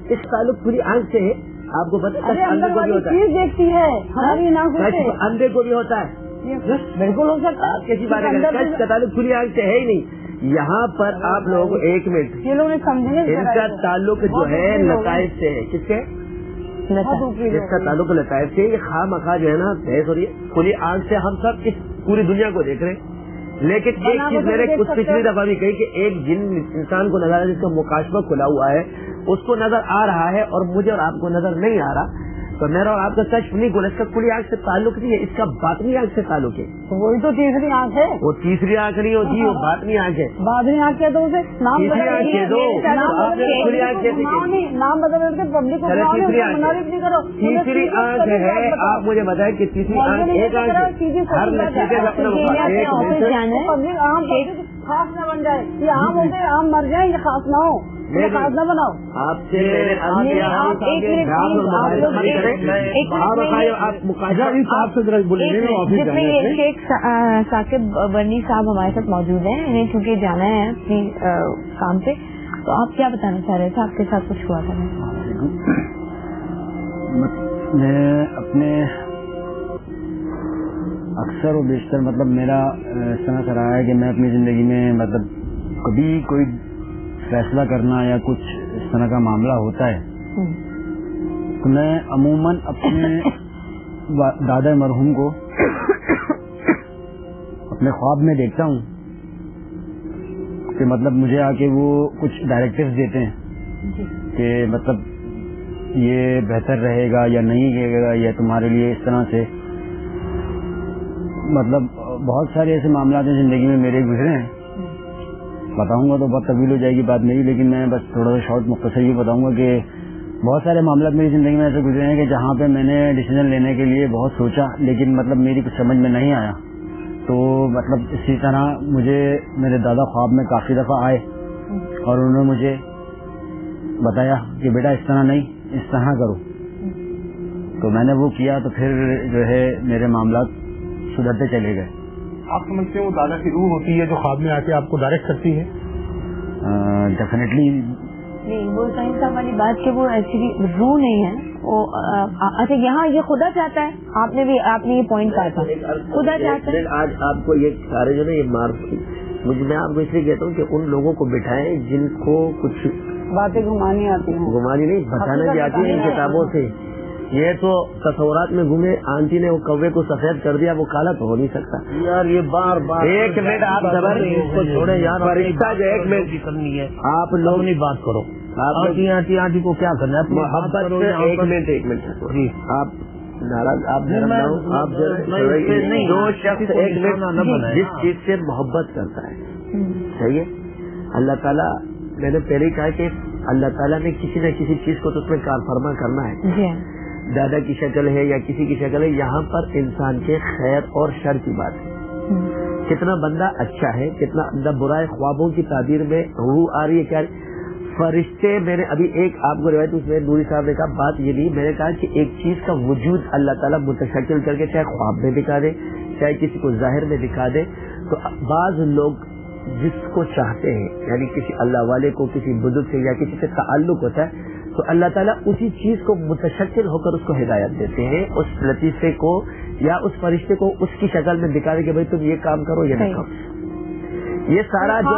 اس تعلق کھلی آنکھ سے ہے. آپ کو پتا ہے اندھے کو بھی ہوتا ہے, دیکھتی ہے اندھے کو بھی ہوتا ہے, بالکل ہو سکتا ہے. کسی بات کا تعلق کھلی آنکھ سے ہے ہی نہیں. یہاں پر آپ لوگوں کو 1 منٹ, یہ لوگ سمجھیں ان کا تعلق جو ہے لطائف سے ہے. کس سے؟ اس کا تعلق لطائف سے. یہ خواہ مخواہ جو ہے نا بحث ہو رہی ہے. کھلی آنکھ سے ہم سب اس پوری دنیا کو دیکھ رہے ہیں, لیکن ایک چیز میں نے کچھ پچھلی دفعہ بھی کہی کہ ایک جن انسان کو نظر جس کا مکاشفہ کھلا ہوا ہے اس کو نظر آ رہا ہے اور مجھے اور آپ کو نظر نہیں آ رہا. تو میرا اور آپ کا کشف نہیں کھلا, اس کا کھلی آنکھ سے تعلق نہیں ہے, اس کا باطنی آنکھ سے تعلق ہے. وہی تو تیسری آنکھ ہے. وہ تیسری آنکھ نہیں ہوتی, وہ باطنی آنکھ ہے. باطنی آنکھ کہہ دو اسے, نام تیسری آنکھ کہہ دو, کھلی آنکھ کہتے نام بدل کے پبلک کو تیسری آنکھ ہے. آپ مجھے بتائیں کہ تیسری آنکھ ایک آنکھ ہے, ہر نتیجے کا اپنا خاص نہ بن جائے. یہ عام ہو گئے, عام مر جائیں, یہ خاص نہ ہو, یہ خاص نہ بناؤ. آپ سے شیخ ثاقب برنی صاحب ہمارے ساتھ موجود ہیں, انہیں چونکہ جانا ہے اپنی کام سے, تو آپ کیا بتانا چاہ رہے تھے؟ آپ کے ساتھ کچھ ہوا تھا؟ میں اپنے اکثر و بیشتر مطلب میرا اس طرح سے رہا ہے کہ میں اپنی زندگی میں مطلب کبھی کوئی فیصلہ کرنا یا کچھ اس طرح کا معاملہ ہوتا ہے تو میں عموماً اپنے دادا مرحوم کو اپنے خواب میں دیکھتا ہوں کہ مطلب مجھے آ کے وہ کچھ ڈائریکٹیوز دیتے ہیں کہ مطلب یہ بہتر رہے گا یا نہیں رہے گا, یا تمہارے لیے اس طرح سے. مطلب بہت سارے ایسے معاملات ہیں زندگی میں میرے گزرے ہیں, بتاؤں گا تو بہت طویل ہو جائے گی بات میری, لیکن میں بس تھوڑا سا شارٹ مختصر یہ بتاؤں گا کہ بہت سارے معاملات میری زندگی میں ایسے گزرے ہیں کہ جہاں پہ میں نے ڈیسیزن لینے کے لیے بہت سوچا, لیکن مطلب میری کچھ سمجھ میں نہیں آیا. تو مطلب اسی طرح مجھے میرے دادا خواب میں کافی دفعہ آئے اور انہوں نے مجھے بتایا کہ بیٹا اس طرح نہیں, اس طرح کرو. تو میں نے وہ کیا, تو پھر جو ہے میرے معاملات سدھرتے چلے گئے. آپ سمجھتے ہیں وہ دادا کی روح ہوتی ہے جو خواب میں آ کے آپ کو ڈائریکٹ کرتی ہے؟ ڈیفینیٹلی نہیں, وہ صاحب صاحب والی بات کہ وہ ایکچولی روح نہیں ہے. اچھا یہاں یہ خدا چاہتا ہے, آپ نے یہ پوائنٹ کہا تھا, خدا چاہتا ہے. آج آپ کو یہ سارے جو نا یہ میں آپ کو اس لیے کہتا ہوں کہ ان لوگوں کو بٹھائیں جن کو کچھ باتیں گھمانی آتی ہیں, گھمانی نہیں بتانا بھی آتی ہے ان کتابوں سے. یہ تو تصورات میں گھومے, آنٹی نے وہ کوے کو سفید کر دیا, وہ کالا تو ہو نہیں سکتا یار. یہ بار بار 1 منٹ آپ زبر کو چھوڑے یار, فرشتہ جو 1 منٹ کرنی ہے, آپ لوگ نہیں بات کرو. آنٹی کو کیا کرنا ہے, محبت سے 1 منٹ جی. آپ ناراض, آپ جو شخص 1 منٹ جس چیز سے محبت کرتا ہے, صحیح ہے, اللہ تعالیٰ, میں نے پہلے ہی کہا کہ اللہ تعالیٰ نے کسی نہ کسی چیز کو تو اس میں کار فرما کرنا ہے. دادا کی شکل ہے یا کسی کی شکل ہے, یہاں پر انسان کے خیر اور شر کی بات ہے. کتنا بندہ اچھا ہے, کتنا بندہ برا ہے. خوابوں کی تعبیر میں روح آ رہی ہے کیا فرشتے. میں نے ابھی ایک آپ کو روایت, اس میں نوری صاحب نے کہا بات یہ نہیں, میں نے کہا کہ ایک چیز کا وجود اللہ تعالیٰ متشکل کر کے چاہے خواب میں دکھا دے چاہے کسی کو ظاہر میں دکھا دے. تو بعض لوگ جس کو چاہتے ہیں, یعنی کسی اللہ والے کو کسی بزرگ سے یا کسی سے تعلق ہوتا ہے, تو اللہ تعالیٰ اسی چیز کو متشکل ہو کر اس کو ہدایت دیتے ہیں, اس لطیفے کو یا اس فرشتے کو اس کی شکل میں دکھا دے کہ بھائی تم یہ کام کرو یا نہ کرو. یہ سارا جو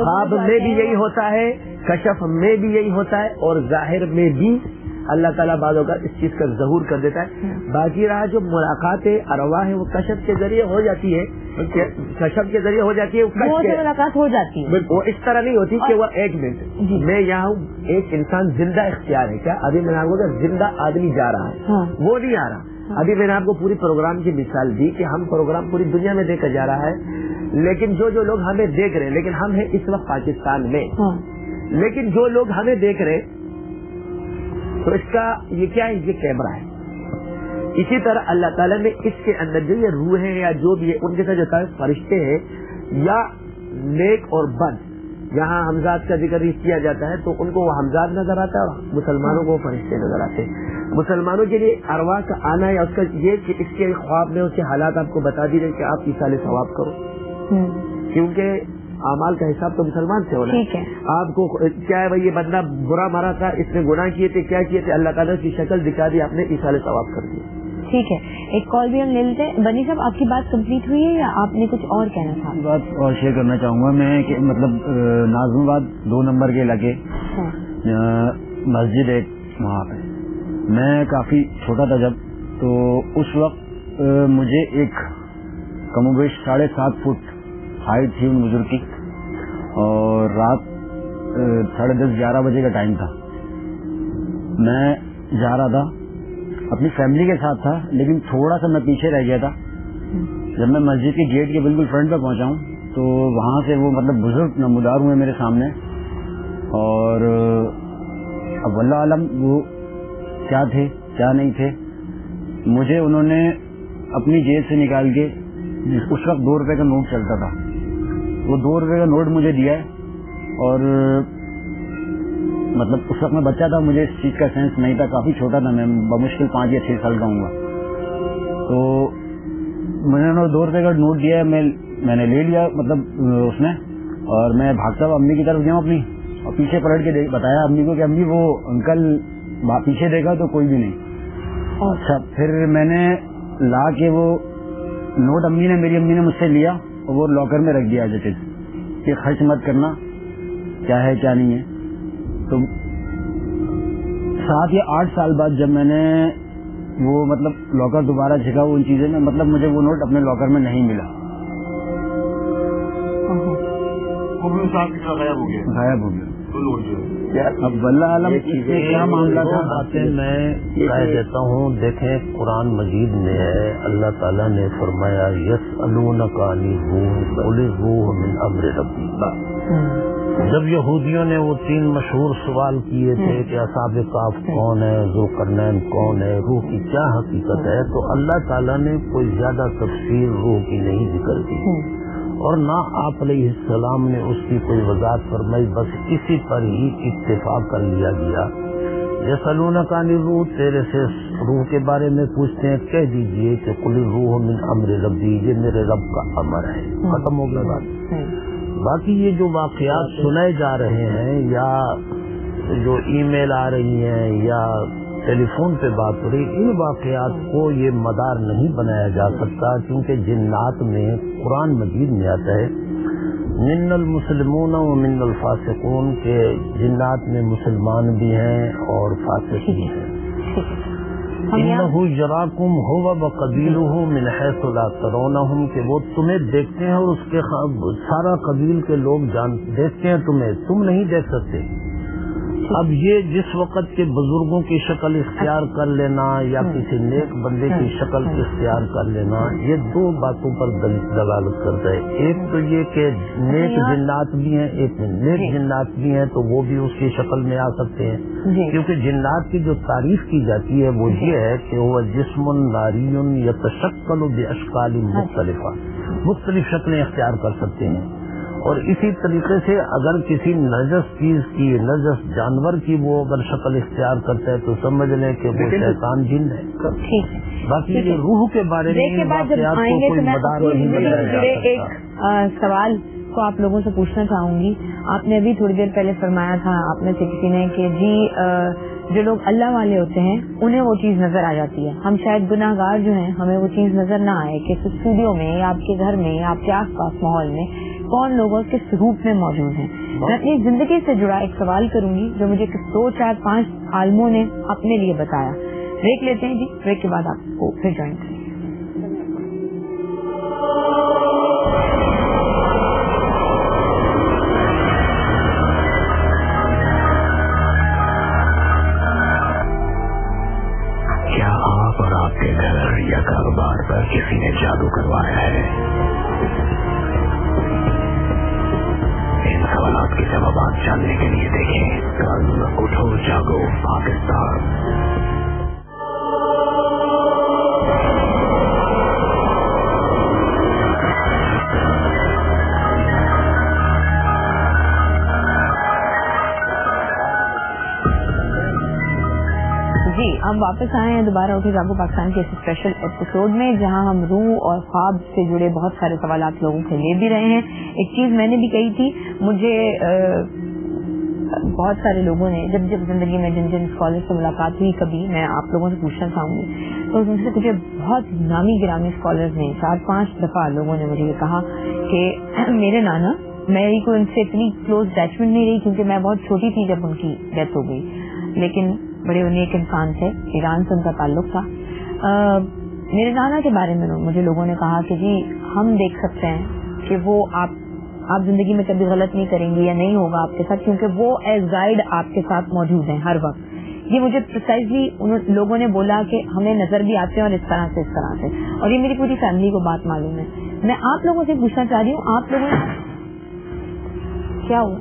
خواب میں بھی یہی ہوتا ہے, کشف میں بھی یہی ہوتا ہے, اور ظاہر میں بھی اللہ تعالیٰ بعض اوقات اس چیز کا ظہور کر دیتا ہے. باقی رہا جو ملاقات ارواح ہے وہ کشف کے ذریعے ہو جاتی ہے, کشف کے ذریعے ہو جاتی ہے, ملاقات ہو جاتی ہے. وہ اس طرح نہیں ہوتی کہ وہ 1 منٹ میں یہاں ہوں, ایک انسان زندہ اختیار ہے. کیا ابھی میں نے آپ کو زندہ آدمی جا رہا ہے, وہ نہیں آ رہا. ابھی میں نے آپ کو پوری پروگرام کی مثال دی کہ ہم پروگرام پوری دنیا میں دیکھا جا رہا ہے, لیکن جو لوگ ہمیں دیکھ رہے ہیں, لیکن ہم ہیں اس وقت پاکستان میں, لیکن جو لوگ ہمیں دیکھ رہے تو اس کا یہ کیا ہے, یہ کیمرہ ہے. اسی طرح اللہ تعالیٰ نے اس کے اندر جو یہ روح ہے یا جو بھی ہے ان کے ساتھ جو فرشتے ہیں یا نیک اور بد, یہاں حمزات کا ذکر کیا جاتا ہے تو ان کو وہ حمزات نظر آتا ہے, اور مسلمانوں کو وہ فرشتے نظر آتے ہیں. مسلمانوں کے لیے ارواح کا آنا یا اس کا یہ کہ اس کے خواب میں اس کے حالات آپ کو بتا دیجیے کہ آپ ایصال ثواب کرو, کیونکہ अमाल का हिसाब तो मुसलमान से होना ठीक है। आपको क्या है भाई, ये बंदा बुरा मारा था, इसने गुनाह किए थे, क्या किए थे, अल्लाह ताला की शक्ल दिखा दी, आपने इसाले सवाब कर दिया। ठीक है, एक कॉल भी हम ले लेते हैं। बनी साहब, आपकी बात कंप्लीट हुई है या आपने कुछ और कहना था? बात और शेयर करना चाहूंगा मैं कि मतलब नाज़िमाबाद 2 नंबर के इलाके मस्जिद एक वहाँ पे, मैं काफी छोटा था जब, तो उस वक्त मुझे एक कमोबेश 7.5 फुट हाइट थी उन बुजुर्ग की, और रात 10:30-11 बजे का टाइम था। मैं जा रहा था, अपनी फैमिली के साथ था, लेकिन थोड़ा सा मैं पीछे रह गया था। जब मैं मस्जिद के गेट के बिल्कुल फ्रंट पे पहुंचा हूं, तो वहां से वो मतलब बुजुर्ग नमूदार हुए मेरे सामने, और अब वल्लाह आलम वो क्या थे क्या नहीं थे। मुझे उन्होंने अपनी जेब से निकाल के, उस वक्त 2 रुपए का नोट चलता था, वो 2 रुपए का नोट मुझे दिया है, और मतलब उस वक्त मैं बच्चा था, मुझे इस चीज का सेंस नहीं था, काफी छोटा था मैं, बमुश्किल 5 या 6 साल का हूँगा। तो मैंने 2 रुपए का नोट दिया है, मैंने ले लिया मतलब उसमें, और मैं भागता हुआ अम्मी की तरफ गया अपनी, और पीछे पलट के बताया अम्मी को कि अम्मी वो अंकल पीछे देखा तो कोई भी नहीं। अच्छा, फिर मैंने ला के वो नोट मेरी अम्मी ने मुझसे लिया और वो लॉकर में रख दिया जैसे कि खर्च मत करना, क्या है क्या नहीं है। तो 7 या 8 साल बाद जब मैंने वो मतलब लॉकर दोबारा छिका उन चीजें में, मतलब मुझे वो नोट अपने लॉकर में नहीं मिला, वो भी गायब हो गया। अब वल्लाह आलम इसमें क्या मामला था। बातें मैं राय देता हूँ। देखें, कुरान मजीद में है, अल्लाह ताला ने फरमाया यसअलूनका अनिर रूह कुल रूह मिन अम्रि रब्बी। जब यहूदियों ने वो 3 मशहूर सवाल किए थे कि असहाब काफ कौन है, ज़ुल्करनैन कौन है, रूह की क्या हकीकत है, तो अल्लाह ताला ने कोई ज्यादा तफसीर रूह की नहीं जिक्र की, और ना आप अलैहिस्सलाम ने उसकी कोई वजाहत फरमाई, बस इसी पर ही इत्तेफाक कर लिया गया। यसअलूनका अनिर रूह, तेरे से रूह के बारे में पूछते हैं, कह दीजिए कि कुल रूह मिन अम्रि रब्बी, ये मेरे रब का अमर है, खत्म हो गया बात। बाकी ये जो वाकयात सुनाए जा रहे हैं, या जो ईमेल आ रही हैं, या टेलीफोन पे बात हो रही, इन वाकयात को ये मदार नहीं बनाया जा सकता, क्योंकि जिन्नात में कुरान मजीद में आता है मिन्नल मुस्लिमून व मिन्नल फासिकून, के जिन्नात में मुसलमान भी हैं और फासिक भी हैं। इन्नहु यराकुम हुवा व कबीलुहु मिन हैसु ला तरौनहुम, कि वो तुम्हें देखते हैं और उसके सारा कबील के लोग देखते हैं तुम्हें, तुम नहीं देख सकते। अब ये जिस वक़्त के बुजुर्गों की शक्ल इख्तियार कर लेना या किसी नेक बंदे की शक्ल इख्तियार कर लेना, ये 2 बातों पर दलालत करता है। एक तो ये कि नेक जिन्नात भी हैं, एक नेक जिन्नात भी हैं, तो वो भी उसकी शक्ल में आ सकते हैं, क्योंकि जिन्नात की जो तारीफ की जाती है वो ये है कि वो जिस्मुन नारियुन यतशक्कलु बिअशकाल मुख्तलिफा, मुख्तलिफ शक्लें इख्तियार कर सकते हैं। और इसी तरीके से अगर किसी नजस चीज की, नजस जानवर की वो अगर शक्ल इख्तियार करता है, तो समझ लें कि वो शैतान जिन है। ठीक है। बाकी ये रूह के बारे में इन वाकयात को कोई मदार नहीं बनाया जा सकता। एक सवाल को आप लोगों से पूछना चाहूंगी। आपने अभी थोड़ी देर पहले फरमाया था, आपने से किसी ने, कि जी जो लोग अल्लाह वाले होते हैं उन्हें वो चीज नजर आ जाती है, हम शायद गुनाहगार जो हैं हमें वो चीज नजर ना आए, कि स्टूडियो में या आपके घर में या आपके आसपास माहौल में कौन लोग किस रूप में मौजूद हैं। मैं अपनी जिंदगी से जुड़ा एक सवाल करूंगी जो मुझे 2, 4, 5 आलमों ने अपने लिए बताया। ब्रेक लेते हैं जी, ब्रेक के बाद आपको फिर ज्वाइन करेंगे। क्या आप और आपके घर या कारोबार पर किसी ने जादू करवाया है? इन सवालों के जवाब जानने के लिए देखें कल उठो जागो पाकिस्तान। جی हम वापस आए हैं दोबारा उठे जागो पाकिस्तान के इस स्पेशल एपिसोड में, जहां हम रूह और ख्वाब से जुड़े बहुत सारे सवालात लोगों से ले भी रहे हैं. एक चीज मैंने भी कही थी, मुझे बहुत सारे लोगों ने जब जिंदगी में जिन स्कॉलर से मुलाकात हुई, कभी मैं आप लोगों से पूछना चाहूंगी, तो उनसे मुझे बहुत नामी गिरामी स्कॉलर्स ने 4-5 दफा लोगों ने मुझे ये कहा कि मेरे नाना, मेरी को उनसे इतनी क्लोज अटैचमेंट नहीं रही क्योंकि मैं बहुत छोटी थी जब उनकी डेथ हो गई, लेकिन बड़े नेक इंसान थे, ईरान से उनका ताल्लुक था. मेरे नाना के बारे में मुझे लोगों ने कहा कि जी हम देख सकते हैं कि वो आप जिंदगी में कभी गलत नहीं करेंगी या नहीं होगा आपके साथ, क्योंकि वो एज गाइड आपके साथ मौजूद हैं हर वक्त. ये मुझे प्रिसाइजली उन लोगों ने बोला कि हमें नजर भी आते हैं और इस तरह से, और ये मेरी पूरी फैमिली को बात मालूम है. मैं आप लोगों से पूछना चाह रही हूँ, आप लोगों ने क्या हुआ?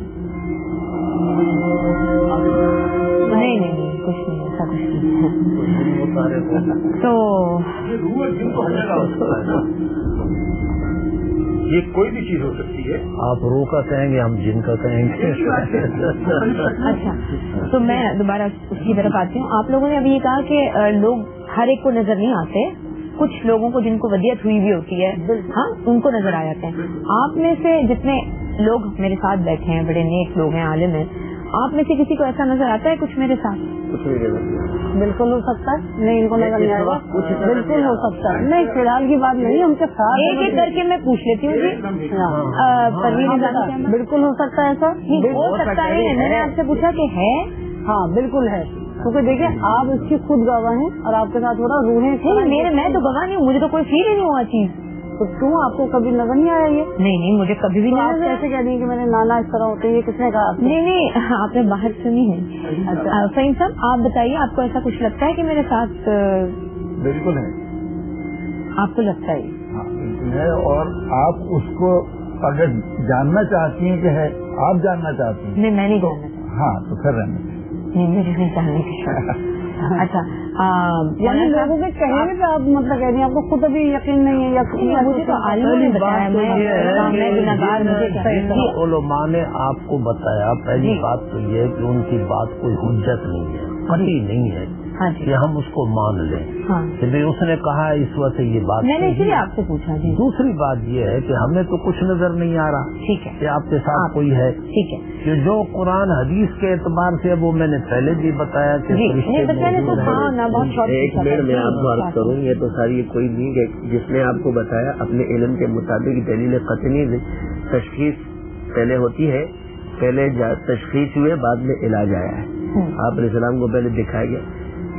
नहीं कुछ नहीं, ऐसा कुछ नहीं. तो ये कोई भी चीज हो सकती है. आप रूह का कहेंगे, हम जिन का कहेंगे. अच्छा, तो मैं दोबारा उसकी तरफ आती हूँ. आप लोगों ने अभी ये कहा कि लोग हर एक को नजर नहीं आते, कुछ लोगों को जिनको वदियत हुई भी होती है, हाँ, उनको नजर आ जाते हैं. आप में से जितने लोग मेरे साथ बैठे हैं, बड़े नेक लोग हैं, आलिम हैं, आप में से किसी को ऐसा नजर आता है कुछ मेरे साथ? बिल्कुल हो सकता है. नहीं, इनको नजर नहीं आएगा. बिल्कुल हो सकता है. नहीं, फिलहाल की बात नहीं, उनके साथ एक एक करके मैं पूछ लेती हूँ जी. बिल्कुल हो सकता है ऐसा. हो सकता है, मैंने आपसे पूछा कि है. हाँ, बिल्कुल है, क्योंकि देखिए आप इसकी खुद गवाह हैं और आपके साथ हो रहा रूहें. मैं तो गवाह नहीं हूँ, मुझे तो कोई फील ही नहीं हुआ चीज. तो क्यों आपको कभी नजर नहीं आया ये? नहीं, मुझे कभी भी नहीं. कैसे कह रही है कि मेरे नाना इस तरह होते हैं, ये किसने कहा? नहीं, आपने बाहर सुनी है. अच्छा, फहीम साहब आप बताइए, आपको ऐसा कुछ लगता है कि मेरे साथ? बिल्कुल है. आपको लगता है? हाँ, बिल्कुल है. और आप उसको अगर जानना चाहती हैं कि है, आप जानना चाहती हैं? नहीं, मैं नहीं जानना चाहती. हाँ, तो फिर रहना. नहीं, मुझे नहीं जानने की. अच्छा, यानी लोगों के कहने पे आप मतलब कह रही हैं आपको खुद अभी यकीन नहीं है? या मुझे तो आलिम ने बताया, मैं गुनहगार, मुझे उलमा ने आपको बताया. पहली बात तो ये है कि उनकी बात कोई हुज्जत नहीं है, कभी नहीं है कि हम उसको मान लें. कि भाई उसने कहा इस वजह से ये बात, मैंने इसलिए आपसे पूछा जी. दूसरी बात ये है कि हमें तो कुछ नजर नहीं आ रहा. ठीक है, कि आपके साथ कोई है. ठीक है, कि जो कुरान हदीस के एतबार से, वो मैंने पहले भी बताया कि एक मिनट में आपको अर्ज करूँ, ये तो सारी कोई नहीं है जिसने आपको बताया अपने इल्म के मुताबिक दलील कतनी तशखीस पहले होती है, पहले तशखीस हुए, बाद में इलाज आया है. आप अलैहिस्सलाम को पहले दिखाया गया.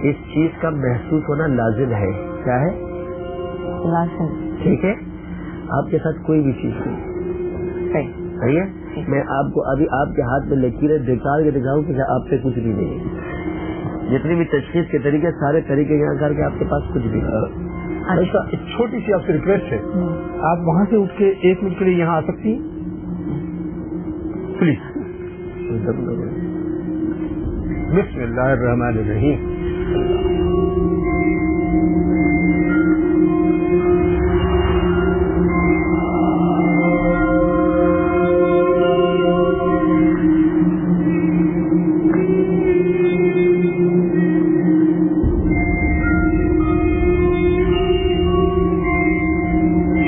इस चीज का महसूस होना लाजिम है. क्या है? लाजिम. ठीक है, आपके साथ कोई भी चीज नहीं सही है. मैं आपको अभी आपके हाथ में लकीरें निकाल के दिखाऊं कि आप पे कुछ भी नहीं है. जितनी भी तशखीस के तरीके, सारे तरीके यहाँ करके आपके पास कुछ भी नहीं. ऐसा एक छोटी सी आपसे रिक्वेस्ट है, आप वहाँ से उठ के 1 मिनट के लिए यहाँ आ सकती हैं प्लीज? बिस्मिल्लाहिर्रहमानिर्रहीम. जी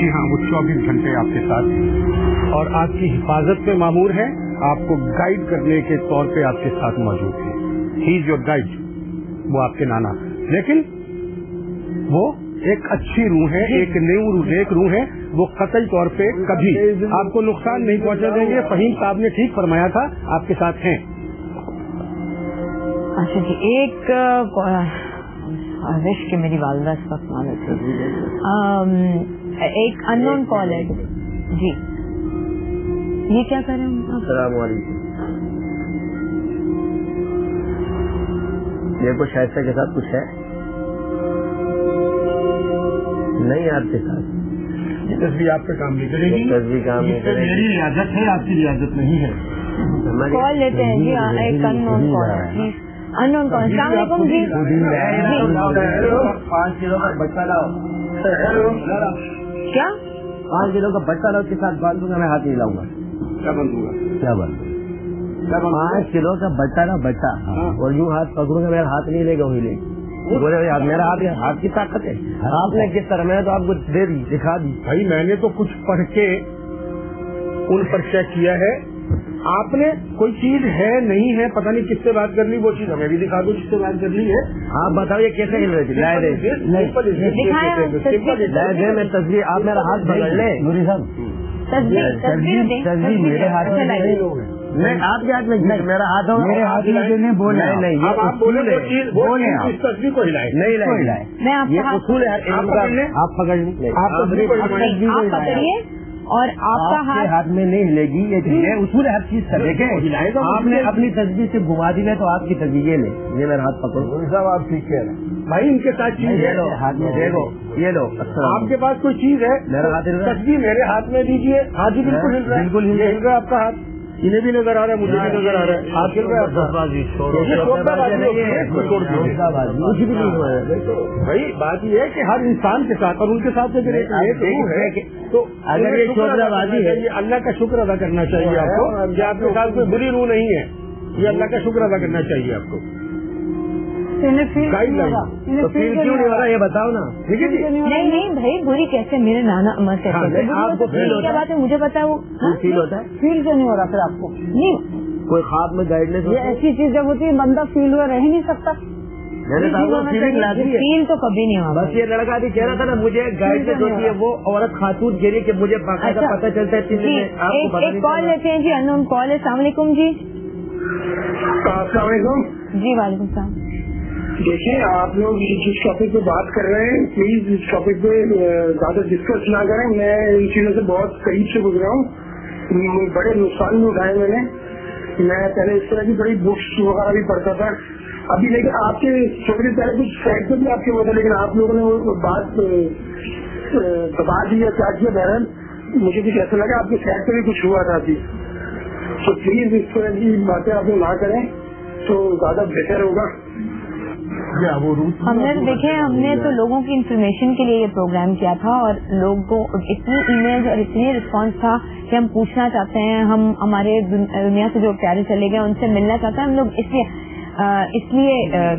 हाँ, वो 24 घंटे आपके साथ और आपकी हिफाजत पे मामूर है, आपको गाइड करने के तौर पे आपके साथ मौजूद है. He is your guide. वो आपके नाना, लेकिन वो एक अच्छी रूह है, एक नेक रूह है. वो कतई तौर पे कभी आपको नुकसान नहीं पहुंचा देंगे. फहीम साहब ने ठीक फरमाया था, आपके साथ हैं. अच्छा जी, एक विश के मेरी वालदा इस वक्त मालूम थी. एक अननोन कॉल है जी. ये क्या कर रहे हैं? अस्सलाम वालेकुम. मेरे को शायस्ता के साथ कुछ है नहीं, आपके साथ तस्वीर आप पे काम नहीं करेगी. तस्वीर काम नहीं करेगी. मेरी रियाजत है, आपकी रियाजत नहीं है. कॉल लेते हैं जी. एक अननोन कॉल है, प्लीज. Unknown call. अस्सलाम वालेकुम जी. 5 किलो का बट्टा लाओ. क्या? 5 किलो का बट्टा लाओ, के साथ बांध दूंगा, मैं हाथ नहीं लाऊंगा. क्या बंदूगा? क्या बांध? 5 किलो का बट्टा ना बट्टा, और यूँ हाथ पकड़ूंगा, मेरा हाथ नहीं लेगा, वही लेगी. بولے یار میرا ہاتھ کی طاقت ہے. آپ نے کس طرح میں تو آپ کو دے دی دکھا دی. بھائی میں نے تو کچھ پڑھ کے ان پر چیک کیا ہے. آپ نے کوئی چیز ہے نہیں ہے پتہ نہیں کس سے بات کر لی, وہ چیز ہمیں بھی دکھا دو جس سے بات کر لی ہے. آپ بتائیے کیسے ہل رہی تھی؟ لائے دے میں تصویر آپ میرا ہاتھ پکڑ لے. نوری صاحب تصویر میرے ہاتھ میں نہیں, آپ کے ہاتھ میں میرا ہاتھ ہو میرے ہاتھ میں بولے نہیں. اب آپ بولے اس تصویر کو ہلائے نہیں لائے. یہ اصول ہے آپ پکڑ لیں. آپ پکڑیے اور آپ کا ہاتھ میں نہیں ہلے گی. یہ اصول ہے ہر چیز کا. دیکھیں آپ نے اپنی تصویر سے گھما دی ہے تو آپ کی تصویر یہ لے, یہ میرا ہاتھ پکڑو. صاحب آپ ٹھیک کہہ رہے ہیں بھائی. ان کے ساتھ چیز ہے ہاتھ میں دیکھو, یہ لو آپ کے پاس کوئی چیز ہے میرا ہاتھ تصویر میرے ہاتھ میں دیجیے. ہاتھ ہی بالکل ہل رہا ہے, بالکل ہل رہا ہے آپ کا ہاتھ. انہیں بھی نظر آ رہا ہے, مجھے بھی نظر آ رہا ہے. ہاتھ ہل رہا ہے. بھائی بات یہ ہے کہ ہر انسان کے ساتھ اور ان کے ساتھ تو اگر یہ شوبہ بازی ہے یہ اللہ کا شکر ادا کرنا چاہیے آپ کو. یہ آپ کے ساتھ کوئی بری روح نہیں ہے, یہ اللہ کا شکر ادا کرنا چاہیے آپ کو. تو پھر کیوں نہیں ہو رہا یہ بتاؤ نا. ٹھیک ہے جی. نہیں بھائی بری کیسے میرے نانا امر سے آپ کو کیا بات ہے مجھے بتاؤ. فیل ہوتا ہے, فیل کیوں نہیں ہو رہا پھر آپ کو؟ نہیں کوئی خواب میں گائیڈنس یہ ایسی چیز جب ہوتی ہے بندہ فیل ہوا رہ ہی نہیں سکتا. فیل تو کبھی نہیں ہوا. بس یہ لڑکا بھی کہہ رہا تھا نا مجھے گائیڈنس ہوتی ہے, وہ عورت خاتون کہہ رہی کہ مجھے باقاعدہ پتہ چلتا ہے. ایک کال لیتے ہیں جی, انون کال ہے. السلام علیکم جی. السلام علیکم. جی وعلیکم السلام. دیکھیں آپ لوگ جس ٹاپک پہ بات کر رہے ہیں پلیز اس ٹاپک پہ زیادہ ڈسکس نہ کریں. میں ان چیزوں سے بہت قریب سے گزرا ہوں, بڑے نقصان بھی اٹھائے میں نے. میں پہلے اس طرح کی بڑی بکس وغیرہ بھی پڑھتا تھا ابھی, لیکن آپ کے چھوٹے پہلے کچھ فیکٹ بھی آپ کے ہوتا, لیکن آپ لوگوں نے وہ بات دبا دی یا کیا کیا. بہرحال مجھے کچھ ایسا لگا آپ کے فیکٹ پہ بھی کچھ ہوا تھا ابھی. تو پلیز اس طرح کی باتیں آپ نہ کریں تو زیادہ بہتر ہوگا. ہم نے دیکھیں ہم نے تو لوگوں کی انفارمیشن کے لیے یہ پروگرام کیا تھا اور لوگوں کو اتنی ای میل اور اتنی رسپانس تھا کہ ہم پوچھنا چاہتے ہیں, ہم ہمارے دنیا سے جو پیارے چلے گئے ان سے ملنا چاہتے ہیں ہم لوگ, اس لیے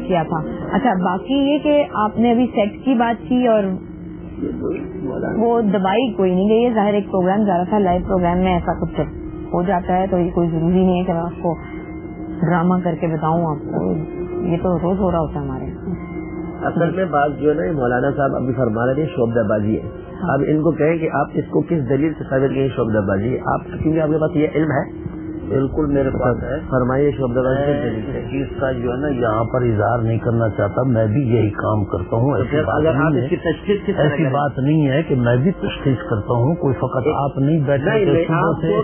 کیا تھا. اچھا باقی یہ کہ آپ نے ابھی سیٹ کی بات کی اور وہ دبائی کوئی نہیں گئی ہے. ظاہر ایک پروگرام جا رہا تھا, لائیو پروگرام میں ایسا کچھ ہو جاتا ہے تو یہ کوئی ضروری نہیں ہے کہ میں آپ کو ڈرامہ کر کے بتاؤں آپ کو. یہ تو روز ہو رہا ہوتا ہے ہمارے. اصل میں بات جو ہے نا مولانا صاحب ابھی فرما رہے تھے شعبہ بازی ہے. اب ان کو کہیں کہ آپ اس کو کس دلیل سے ثابت کریں شعبہ بازی ہے, آپ کیونکہ آپ کے پاس یہ علم ہے. بالکل میرے پاس ہے. فرمائیے شعبہ بازی اس چیز کا جو ہے نا یہاں پر اظہار نہیں کرنا چاہتا. میں بھی یہی کام کرتا ہوں. اگر آپ اس کی تشخیص ایسی بات نہیں ہے کہ میں بھی تشخیص کرتا ہوں. کوئی فقط آپ نہیں بیٹھے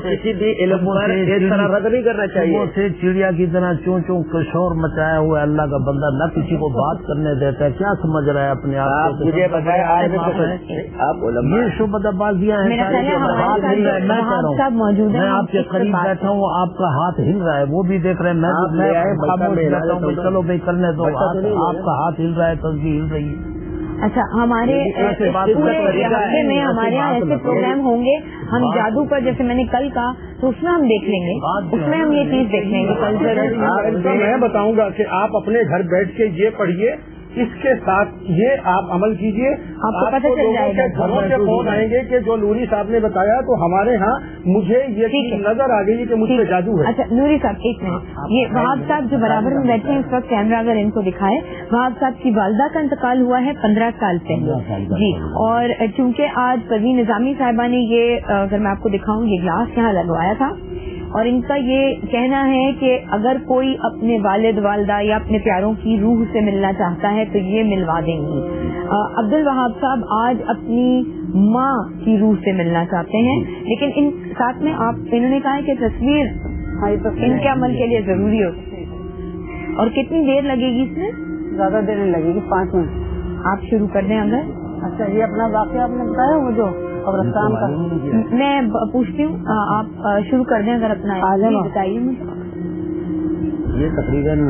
کسی بھی علم پر اس طرح رد نہیں کرنا چاہیے. سے چڑیا کی طرح چون چون کشور مچایا ہوا اللہ کا بندہ نہ کسی کو بات کرنے دیتا ہے. کیا سمجھ رہا ہے اپنے آپ کو؟ مجھے بتایا یہ شعبہ بازیاں ہیں. میں آپ کے قریب بیٹھا ہوں, آپ کا ہاتھ ہل رہا ہے, وہ بھی دیکھ رہے ہیں. میں خاموش بیٹھا ہوں, چلو بھائی کرنے دو. آپ کا ہاتھ ہل رہا ہے, تصویر ہل رہی ہے. اچھا ہمارے پورے علاقے میں ہمارے یہاں ایسے پروگرام ہوں گے. ہم جادو پر جیسے میں نے کل کہا تو اس میں ہم دیکھ لیں گے, اس میں ہم یہ چیز دیکھ لیں گے. میں بتاؤں گا کہ آپ اپنے گھر بیٹھ کے یہ پڑھیے, اس کے ساتھ یہ آپ عمل کیجیے. آپ کو پتہ چل جائے گا. گھروں سے فون آئیں گے کہ جو نوری صاحب نے بتایا تو ہمارے ہاں مجھے یہ نظر آ گئی کہ مجھ پہ جادو ہے. اچھا نوری صاحب ایک منٹ, یہ وہاب صاحب جو برابر میں بیٹھے ہیں اس وقت کیمرہ اگر ان کو دکھائے, وہاب صاحب کی والدہ کا انتقال ہوا ہے 15 سال پہلے جی. اور چونکہ آج پروین نظامی صاحبہ نے یہ اگر میں آپ کو دکھاؤں یہ گلاس یہاں لگوایا تھا اور ان کا یہ کہنا ہے کہ اگر کوئی اپنے والد والدہ یا اپنے پیاروں کی روح سے ملنا چاہتا ہے تو یہ ملوا دیں گی. عبد الوہاب صاحب آج اپنی ماں کی روح سے ملنا چاہتے ہیں, لیکن ان ساتھ میں انہوں نے کہا ہے کہ تصویر ان کے عمل کے لیے ضروری ہوتی ہے. اور کتنی دیر لگے گی اس میں؟ زیادہ دیر نہیں لگے گی, 5 منٹ. آپ شروع کر دیں اگر. اچھا یہ اپنا واقعہ آپ نے بتایا وہ جو قبرستان کا, میں پوچھتی ہوں آپ شروع کر دیں اگر اپنا بتائیے مجھے. یہ تقریباً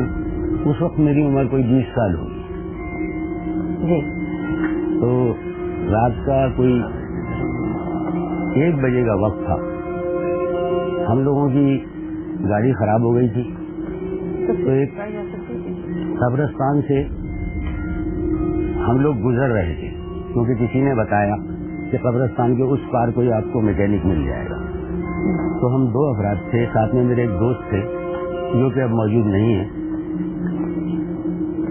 اس وقت میری عمر کوئی 20 سال ہوگی جی. تو رات کا کوئی 1 بجے کا وقت تھا. ہم لوگوں کی گاڑی خراب ہو گئی تھی تو ایک قبرستان سے हम लोग गुजर रहे थे, क्योंकि किसी ने बताया कि कब्रिस्तान के उस पार कोई आपको मैकेनिक मिल जाएगा। तो हम 2 अफराद थे, साथ में मेरे एक दोस्त थे जो कि अब मौजूद नहीं है।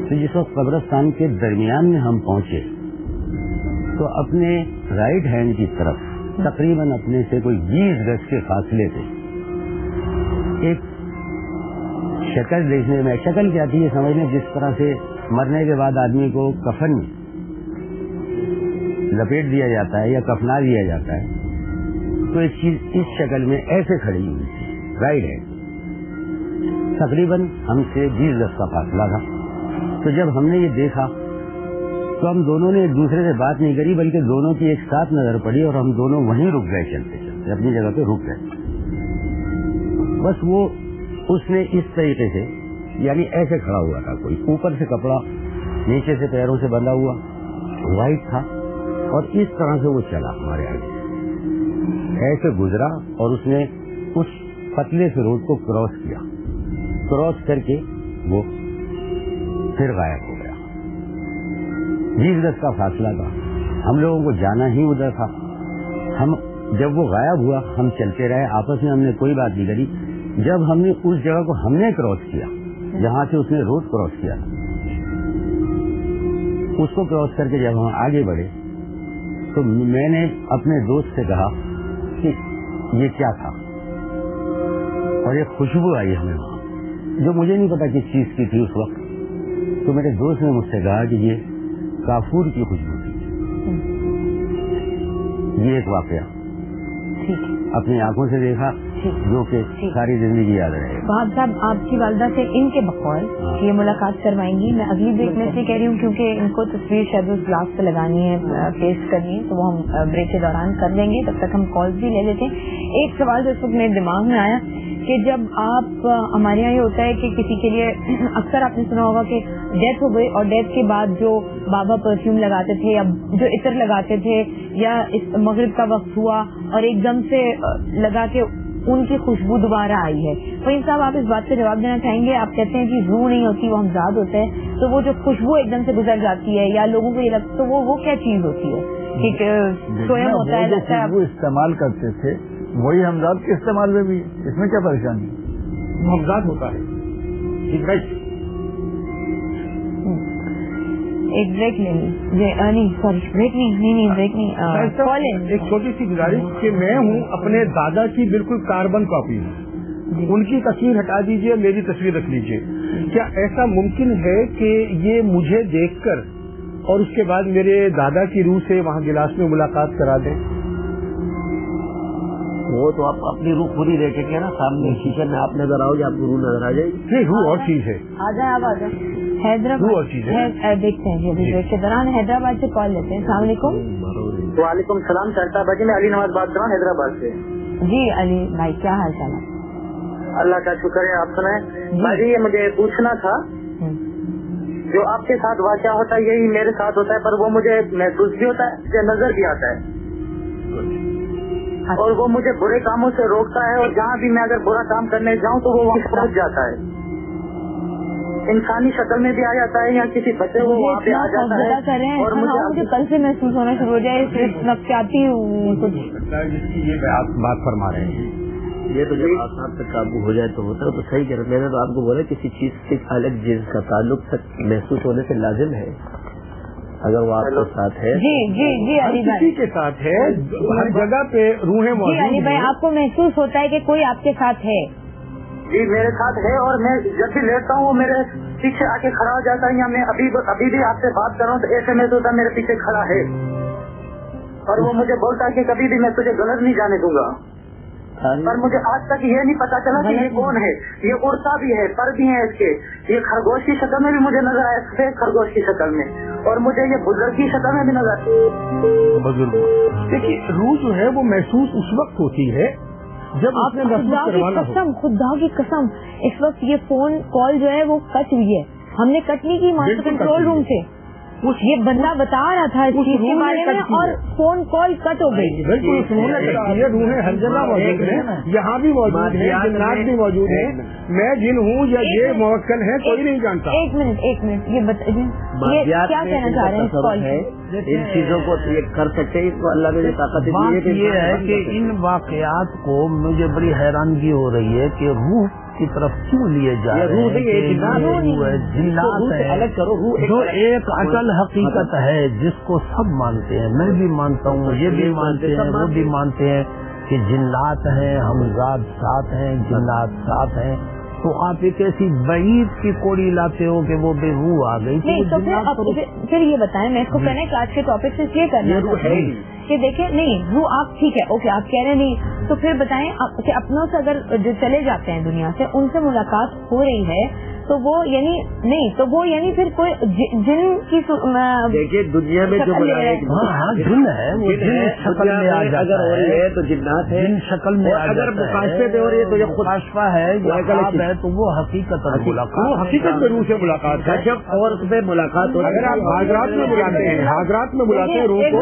तो जिस वक्त कब्रिस्तान के दरमियान में हम पहुंचे तो अपने राइट हैंड की तरफ तकरीबन अपने से कोई 20 गज के फासले पे एक शक्ल देखने में, शक्ल क्या थी ये समझने, जिस तरह से मरने के बाद आदमी को कफन में लपेट दिया जाता है या कफना दिया जाता है, तो एक चीज इस शक्ल में ऐसे खड़ी हुई थी, राइट हैंड, तकरीबन हमसे 20 गज का फासला था। तो जब हमने ये देखा तो हम दोनों ने एक दूसरे से बात नहीं करी, बल्कि दोनों की एक साथ नजर पड़ी और हम दोनों वहीं रुक गए, चलते चलते अपनी जगह पे रुक गए। बस वो उसने इस तरीके से, यानी ऐसे खड़ा हुआ था, कोई ऊपर से कपड़ा नीचे से पैरों से बंधा हुआ, व्हाइट था, और इस तरह से वो चला हमारे आगे, ऐसे गुजरा और उसने उस पतले से रोड को क्रॉस किया, क्रॉस करके वो फिर गायब हो गया। 20 गज का फासला था, हम लोगों को जाना ही उधर था। हम जब वो गायब हुआ हम चलते रहे, आपस में हमने कोई बात नहीं करी। जब हमने उस जगह को हमने क्रॉस किया जहां से उसने रोड क्रॉस किया, उसको क्रॉस करके जब हम आगे बढ़े तो मैंने अपने दोस्त से कहा कि ये क्या था, और एक खुशबू आई हमें वहां, जो मुझे नहीं पता किस चीज की थी उस वक्त। तो मेरे दोस्त ने मुझसे कहा कि ये काफूर की खुशबू थी। ये एक वाकया अपनी आंखों से देखा जो कि सारी जिंदगी याद रहेगा। वहाब साहब, आपकी वालदा से इनके बकौल ये मुलाकात करवाएंगी। मैं अगली ब्रेक में से कह रही हूँ क्योंकि इनको तस्वीर शायद उस ग्लास पे लगानी है, पेस्ट करनी है, तो वो हम ब्रेक के दौरान कर लेंगे। तब तक हम कॉल्स भी ले लेते हैं। एक सवाल जो इस वक्त मेरे दिमाग में आया कि जब आप हमारे यहाँ ये होता है कि किसी के लिए अक्सर आपने सुना होगा कि डेथ हो गई और डेथ के बाद जो बाबा परफ्यूम लगाते थे या जो इत्र लगाते थे या इस मगरिब का वक्त हुआ और एकदम से लगा के उनकी खुशबू दोबारा आई है। फहीम साहब, आप इस बात का जवाब देना चाहेंगे? आप कहते हैं कि रूह नहीं होती, वो हमजाद होते हैं, तो वो जो खुशबू एकदम से गुजर जाती है या लोगों को ये लगता, तो वो क्या चीज होती है कि स्वयं होता है, लगता है? वो इस्तेमाल करते थे वही हमजाद के इस्तेमाल में भी, इसमें क्या परेशानी? हमजाद होता है। एक ब्रेक ले नहीं, सॉरी ब्रेक नहीं ब्रेक नहीं। एक छोटी सी गुजारिश कि मैं हूँ अपने दादा की बिल्कुल कार्बन कॉपी हूँ, उनकी तस्वीर हटा दीजिए, मेरी तस्वीर रख लीजिए। क्या ऐसा मुमकिन है कि ये मुझे देखकर और उसके बाद मेरे दादा की रूह से वहाँ गिलास में मुलाकात करा दें? वो तो आप अपनी रूह पूरी देखेंगे ना, सामने शीशे में आप नजर आओगे, आपको रूह नजर आ जाएगी। नहीं, रूह और चीज है। आ जाए, आप आ जाए। हैदराबाद और चीज है, देखते हैं अभी ब्रेक के दौरान। हैदराबाद से कॉल लेते हैं। अस्सलाम वालेकुम। वालेकुम सलाम शर्ता भाजी, मैं अली नवाज बात कर रहा हूँ हैदराबाद से। जी अली भाई, क्या हाल चाल है? अल्लाह का शुक्र है, आप सुनाए भाजी। ये मुझे पूछना था, जो आपके साथ वाक़या होता है यही मेरे साथ होता है, पर वो मुझे महसूस भी होता है, नजर भी आता है, और वो मुझे बुरे कामों से रोकता है, और जहाँ भी मैं अगर बुरा काम करने जाऊँ तो वो वहाँ पहुँच जाता है, इंसानी शक्ल में भी आ जाता है या किसी बच्चे को वहाँ पे आ जाता है। और मुझे कल से महसूस होना शुरू हो जाए, सिर्फ नक्शाती कुछ ये आप बात फरमा रहे हैं। ये तो जब आप पे काबू हो जाए तो होता है, तो सही कह रहे। मैंने तो आपको बोला किसी चीज से अलग जिन्स का ताल्लुक तक महसूस होने से लाजिम है, अगर वो आपके साथ है। जी जी जी अली भाई, किसी के साथ है, हर जगह पे रूहें मौजूद हैं। अली भाई, आपको महसूस होता है कि कोई आपके साथ है? जी मेरे साथ है, और मैं जब भी लेटता हूँ वो मेरे पीछे आके खड़ा हो जाता है, या मैं अभी भी आपसे बात कर रहा हूँ तो ऐसे में होता मेरे पीछे खड़ा है, और वो मुझे बोलता है कि कभी भी मैं तुझे गलत नहीं जाने दूंगा। पर मुझे आज तक ये नहीं पता चला कि ये कौन है। ये उड़ता भी है, पर भी है इसके, ये खरगोश की शक्ल में भी मुझे नजर आया, सफेद खरगोश की शक्ल में, और मुझे ये बुजुर्ग की शक्ल में भी नजर आया। बुजुर्ग देखिए, रूह जो है वो महसूस उस वक्त होती है जब आपने महसूस करवाना हो। खुदा की कसम, इस वक्त ये फोन कॉल जो है वो कट हुई है, हमने कट नहीं की, मास्टर कंट्रोल रूम से یہ بندہ بتا رہا تھا اس چیز کے بارے میں اور فون کال کٹ ہو گئی. بالکل یہ روحیں ہر جگہ موجود ہیں, یہاں بھی موجود ہیں, جنات بھی موجود ہیں. میں جن ہوں یا یہ موکل ہے کوئی نہیں جانتا. ایک منٹ یہ کیا کہنا چاہ رہے ہیں کال ہے؟ ان چیزوں کو یہ کر سکتے ہیں, تو اللہ نے طاقت یہ ہے کہ ان واقعات کو مجھے بڑی حیرانگی ہو رہی ہے کہ روح کی طرف کیوں لیے جا رہے ہیں. جنات ہے الگ کرو, جو ایک اصل حقیقت ہے جس کو سب مانتے ہیں, میں بھی مانتا ہوں, یہ بھی مانتے ہیں, وہ بھی مانتے ہیں کہ جنات ہیں, ہمزاد ساتھ ہیں, جنات ساتھ ہیں. تو آپ ایک ایسی بعید کی کوڑی لاتے ہو کہ وہ بے روح آ گئی. پھر یہ بتائیں, میں اس کو کہنا ہے کہ آج کے ٹاپک سے یہ کرنا چاہتی ہوں کہ دیکھیں نہیں روح آپ ٹھیک ہے اوکے آپ کہہ رہے نہیں, تو پھر بتائیں کہ اپنوں سے اگر جو چلے جاتے ہیں دنیا سے ان سے ملاقات ہو رہی ہے تو وہ یعنی نہیں, تو وہ یعنی پھر کوئی جن کی دیکھیے دنیا میں جو جن ہے وہ جن شکل میں اگر ہو رہی ہے تو جنات ہے, جن شکل میں اگر مقاصد پہ ہو رہی ہے تو یہ خداشفہ ہے تو وہ حقیقت حقیقت میں روح سے ملاقات ہے. جب اور پہ ملاقات ہو اگر آپ حاضرات میں بلاتے ہیں, حاضرات میں بلاتے ہیں روح کو,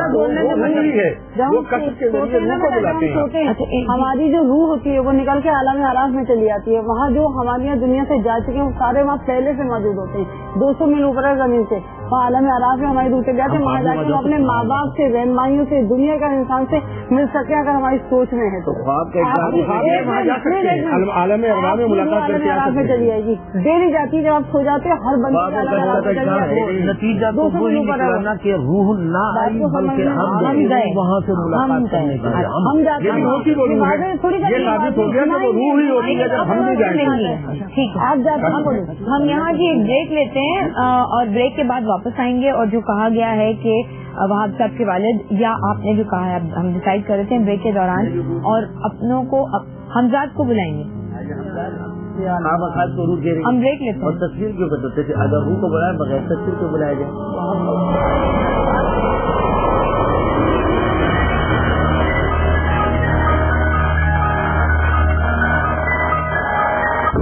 وہ قصد کے ذریعے روح کو بلاتے ہیں. ہماری جو روح ہوتی ہے وہ نکل کے عالم اعراف میں چلی جاتی ہے. وہاں جو ہماری یہاں دنیا سے جا چکے ہیں وہ سارے وہاں پہلے سے موجود ہوتے ہیں, 200 میل اوپر زمین سے. وہاں عالم اعراف میں ہماری روح سے جاتے ہیں, وہاں جا کے اپنے ماں باپ سے, رہنمائیوں سے, دنیا کا انسان سے مل سکے اگر ہماری سوچ میں ہے تو. عالم اعراف میں ملاقات عالم اعراف میں چلی جائے گی, ڈیلی جاتی ہے جب آپ سو جاتے ہیں ہر بندے نتیجہ تو وہی نکلا کہ روح نہ آئی بلکہ ہم گئے وہاں سے ملاقات کرنے کے لیے ہم جاتے ہیں. یہ ثابت ہو گیا کہ وہ روح ہی ہوتی ہے جب ہم بھی جائیں. ٹھیک ہے آپ جاتے ہیں. ہم یہاں جی ایک بریک لیتے ہیں اور بریک کے بعد واپس آئیں گے. اور جو کہا گیا ہے کہ وہاب صاحب کے والد یا آپ نے جو کہا ہے ہم ڈیسائیڈ کر رہے تھے بریک کے دوران, اور اپنوں کو ہمزاد کو بلائیں گے. ہم بریک لیتے ہیں. اور تصویر کیوں بدلتے تھے, اگر روح کو بلائیں بغیر تصویر کو بلایا جائے.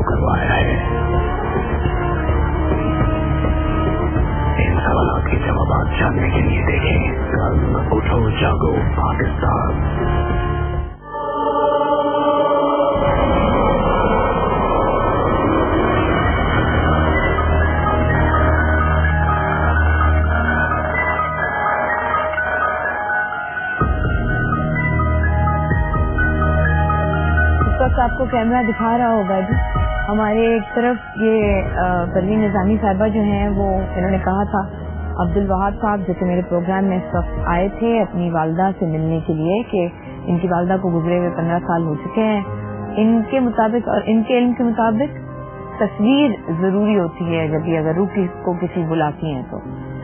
کروایا ہے ان سوالات کے جوابات جاننے کے لیے دیکھیں کل اٹھو جاگو پاکستان. آپ کو کیمرہ دکھا رہا ہوگا جی, ہمارے ایک طرف یہ پروین نظامی صاحبہ جو ہیں وہ انہوں نے کہا تھا عبد الوہاب صاحب جو کہ میرے پروگرام میں اس وقت آئے تھے اپنی والدہ سے ملنے کے لیے کہ ان کی والدہ کو گزرے ہوئے 15 سال ہو چکے ہیں. ان کے مطابق اور ان کے علم کے مطابق تصویر ضروری ہوتی ہے جب بھی اگر روح کو کسی بلاتی ہیں تو.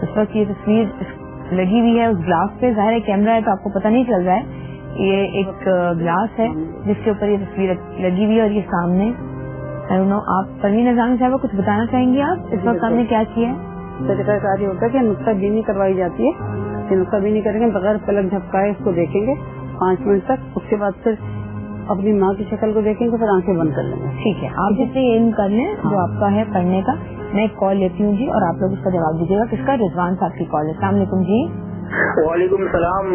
اس وقت یہ تصویر لگی ہوئی ہے اس گلاس پہ, ظاہر ہے کیمرہ ہے تو آپ کو پتہ نہیں چل رہا ہے. یہ ایک گلاس ہے جس کے اوپر یہ تصویر لگی ہوئی ہے اور یہ سامنے آپ پروین نظامی صاحبہ کچھ بتانا چاہیں گے آپ اس وقت ہم نے کیا کیا ہے؟ طریقہ کار یہ ہوتا ہے کہ نقطہ بینی کروائی جاتی ہے. نقطہ بینی کریں گے بغیر پلک جھپکائے اس کو دیکھیں گے 5 منٹ تک. اس کے بعد پھر اپنی ماں کی شکل کو دیکھیں گے, پھر آنکھیں بند کر لیں گے. ٹھیک ہے, آپ جس سے علم کر لیں جو آپ کا ہے پڑھنے کا. میں ایک کال لیتی ہوں جی اور آپ لوگ اس کا جواب دیجیے گا. کس کا؟ رضوان صاحب کی کال ہے. السلام علیکم جی. وعلیکم السلام.